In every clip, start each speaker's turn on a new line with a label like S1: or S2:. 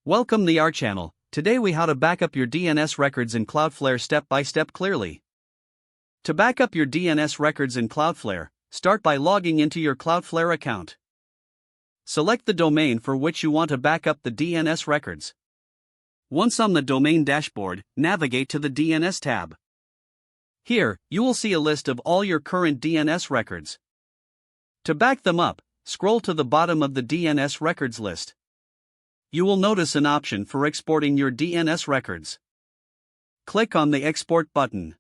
S1: Welcome to our channel. Today we how to back up your DNS records in Cloudflare step by step clearly. To back up your DNS records in Cloudflare, start by logging into your Cloudflare account. Select the domain for which you want to back up the DNS records. Once on the domain dashboard, navigate to the DNS tab. Here, you will see a list of all your current DNS records. To back them up, scroll to the bottom of the DNS records list. You will notice an option for exporting your DNS records. Click on the Export button.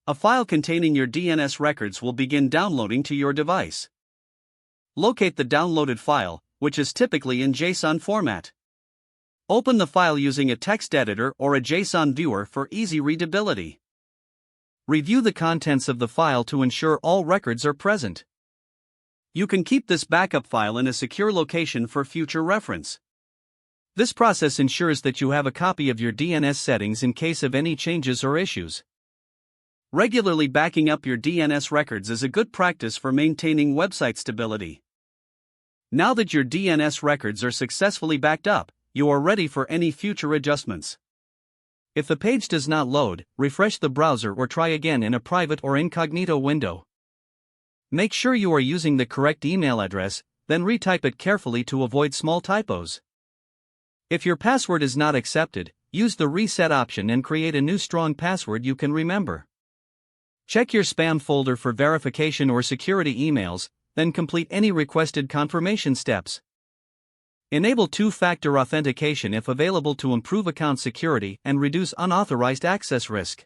S1: A file containing your DNS records will begin downloading to your device. Locate the downloaded file, which is typically in JSON format. Open the file using a text editor or a JSON viewer for easy readability. Review the contents of the file to ensure all records are present. You can keep this backup file in a secure location for future reference. This process ensures that you have a copy of your DNS settings in case of any changes or issues. Regularly backing up your DNS records is a good practice for maintaining website stability. Now that your DNS records are successfully backed up, you are ready for any future adjustments. If the page does not load, refresh the browser or try again in a private or incognito window. Make sure you are using the correct email address, then retype it carefully to avoid small typos. If your password is not accepted, use the reset option and create a new strong password you can remember. Check your spam folder for verification or security emails, then complete any requested confirmation steps. Enable two-factor authentication if available to improve account security and reduce unauthorized access risk.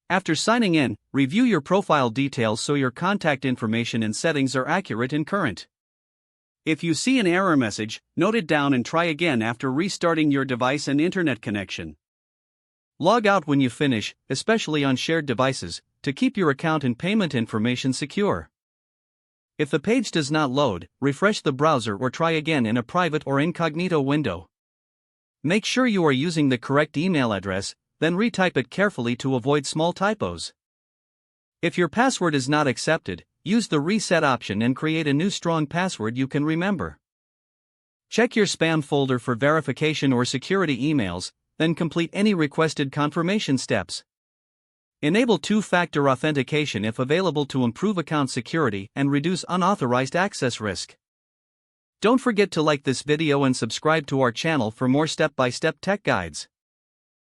S1: After signing in, review your profile details so your contact information and settings are accurate and current. If you see an error message, note it down and try again after restarting your device and internet connection. Log out when you finish, especially on shared devices, to keep your account and payment information secure. If the page does not load, refresh the browser or try again in a private or incognito window. Make sure you are using the correct email address, then retype it carefully to avoid small typos. If your password is not accepted, use the reset option and create a new strong password you can remember. Check your spam folder for verification or security emails, then complete any requested confirmation steps. Enable two-factor authentication if available to improve account security and reduce unauthorized access risk. Don't forget to like this video and subscribe to our channel for more step-by-step tech guides.